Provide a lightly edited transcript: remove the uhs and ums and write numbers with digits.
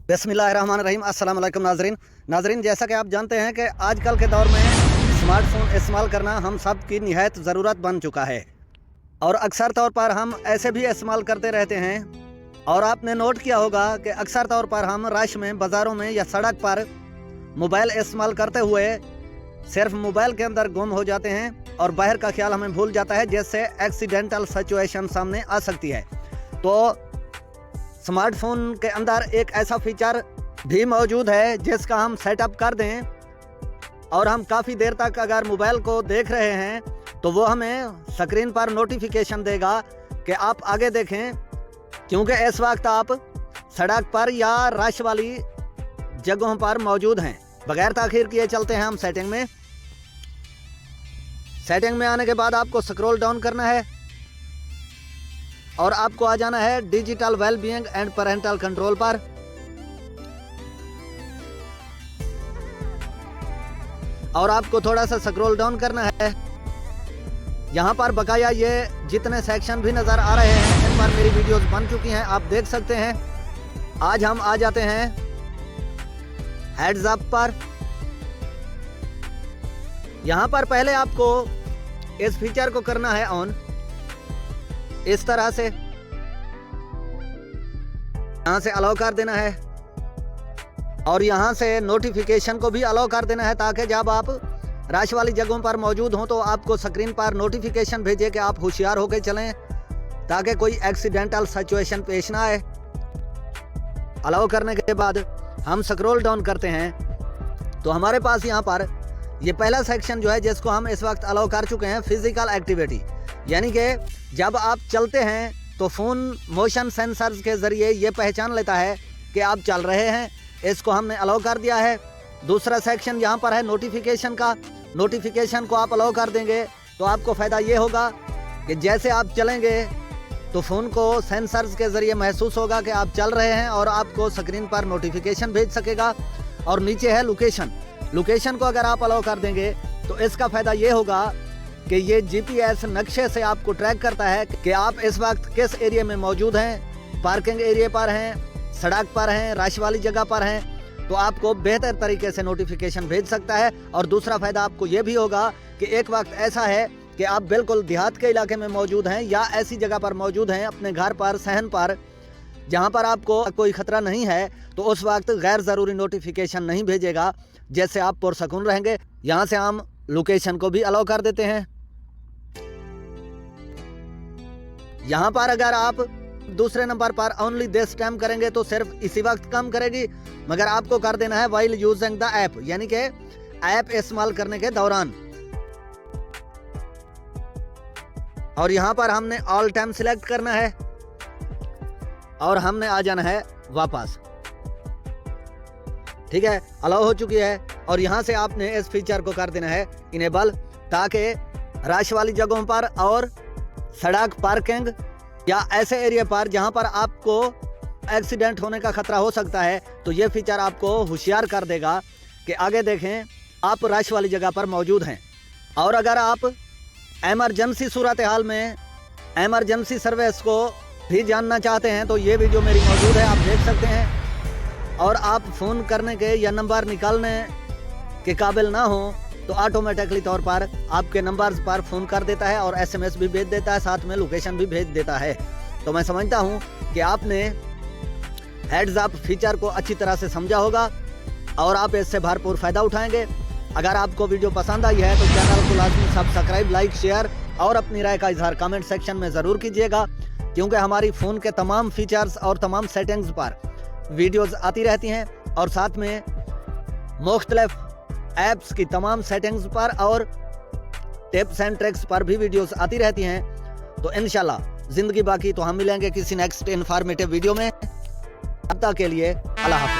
बिस्मिल्लाहिर्रहमानिर्रहीम। अस्सलाम वालेकुम नाजरीन, जैसा कि आप जानते हैं कि आजकल के दौर में स्मार्टफोन इस्तेमाल करना हम सब की निहायत ज़रूरत बन चुका है और अक्सर तौर पर हम ऐसे भी इस्तेमाल करते रहते हैं। और आपने नोट किया होगा कि अक्सर तौर पर हम रश में, बाज़ारों में या सड़क पर मोबाइल इस्तेमाल करते हुए सिर्फ मोबाइल के अंदर गुम हो जाते हैं और बाहर का ख्याल हमें भूल जाता है, जिससे एक्सीडेंटल सिचुएशन सामने आ सकती है। तो स्मार्टफोन के अंदर एक ऐसा फीचर भी मौजूद है जिसका हम सेटअप कर दें और हम काफ़ी देर तक अगर मोबाइल को देख रहे हैं तो वो हमें स्क्रीन पर नोटिफिकेशन देगा कि आप आगे देखें, क्योंकि इस वक्त आप सड़क पर या रश वाली जगहों पर मौजूद हैं। बगैर ताखीर किए चलते हैं हम सेटिंग में। सेटिंग में आने के बाद आपको स्क्रॉल डाउन करना है और आपको आ जाना है digital wellbeing and parental control पर। और आपको थोड़ा सा स्क्रॉल डाउन करना है। यहाँ पर बकाया ये जितने सेक्शन भी नज़र आ रहे हैं इन पर मेरी वीडियोस बन चुकी हैं, आप देख सकते हैं। आज हम आ जाते हैं हेड्स अप पर। यहाँ पर पहले आपको इस फीचर को करना है ऑन, इस तरह से यहाँ से अलाउ कर देना है और यहाँ से नोटिफिकेशन को भी अलाउ कर देना है, ताकि जब आप रश वाली जगहों पर मौजूद हों तो आपको स्क्रीन पर नोटिफिकेशन भेजे कि आप होशियार होकर चलें, ताकि कोई एक्सीडेंटल सिचुएशन पेश ना आए। अलाउ करने के बाद हम स्क्रॉल डाउन करते हैं तो हमारे पास यहाँ पर ये पहला सेक्शन जो है जिसको हम इस वक्त अलाउ कर चुके हैं, फिजिकल एक्टिविटी। यानी कि जब आप चलते हैं तो फ़ोन मोशन सेंसर्स के ज़रिए ये पहचान लेता है कि आप चल रहे हैं, इसको हमने अलाउ कर दिया है। दूसरा सेक्शन यहाँ पर है नोटिफिकेशन का। नोटिफिकेशन को आप अलाउ कर देंगे तो आपको फ़ायदा ये होगा कि जैसे आप चलेंगे तो फ़ोन को सेंसर्स के ज़रिए महसूस होगा कि आप चल रहे हैं और आपको स्क्रीन पर नोटिफिकेशन भेज सकेगा। और नीचे है लोकेशन। लोकेशन को अगर आप अलाउ कर देंगे तो इसका फ़ायदा ये होगा कि ये जीपीएस नक्शे से आपको ट्रैक करता है कि आप इस वक्त किस एरिया में मौजूद हैं, पार्किंग एरिया पर हैं, सड़क पर हैं, रश वाली जगह पर हैं, तो आपको बेहतर तरीके से नोटिफिकेशन भेज सकता है। और दूसरा फ़ायदा आपको ये भी होगा कि एक वक्त ऐसा है कि आप बिल्कुल देहात के इलाके में मौजूद हैं या ऐसी जगह पर मौजूद हैं, अपने घर पर, सहन पर, जहाँ पर आपको कोई ख़तरा नहीं है, तो उस वक्त गैर ज़रूरी नोटिफिकेशन नहीं भेजेगा, जैसे आप पुरसकून रहेंगे। यहाँ से हम लोकेशन को भी अलाउ कर देते हैं। यहाँ पर अगर आप दूसरे नंबर पर ओनली दिस टाइम करेंगे तो सिर्फ इसी वक्त काम करेगी, मगर आपको कर देना है वाइल यूजिंग द ऐप, यानी कि ऐप इस्तेमाल करने के दौरान। और यहाँ पर हमने ऑल टाइम सिलेक्ट करना है और हमने आ जाना है वापस। ठीक है, अलाउ हो चुकी है। और यहाँ से आपने इस फीचर को कर देना है इनेबल, ताकि रश वाली जगहों पर और सड़क, पार्किंग या ऐसे एरिया पर जहाँ पर आपको एक्सीडेंट होने का खतरा हो सकता है, तो ये फीचर आपको होशियार कर देगा कि आगे देखें आप रश वाली जगह पर मौजूद हैं। और अगर आप एमरजेंसी सूरत हाल में एमरजेंसी सर्विस को भी जानना चाहते हैं तो ये वीडियो मेरी मौजूद है, आप देख सकते हैं। और आप फ़ोन करने के या नंबर निकालने के काबिल ना हो तो ऑटोमेटिकली तौर पर आपके नंबर्स पर फ़ोन कर देता है और एसएमएस भी भेज देता है, साथ में लोकेशन भी भेज देता है। तो मैं समझता हूँ कि आपने हेड्स अप फीचर को अच्छी तरह से समझा होगा और आप इससे भरपूर फ़ायदा उठाएंगे। अगर आपको वीडियो पसंद आई है तो चैनल को लाजमी सब्सक्राइब, लाइक, शेयर और अपनी राय का इजहार कमेंट सेक्शन में ज़रूर कीजिएगा, क्योंकि हमारी फ़ोन के तमाम फीचर्स और तमाम सेटिंग्स पर वीडियोज़ आती रहती हैं और साथ में मुख्तलिफ ऐप्स की तमाम सेटिंग्स पर और टिप्स एंड ट्रिक्स पर भी वीडियोस आती रहती हैं। तो इंशाल्लाह ज़िंदगी बाकी तो हम मिलेंगे किसी नेक्स्ट इन्फॉर्मेटिव वीडियो में। तब तक के लिए अल्लाह हाफ़िज़।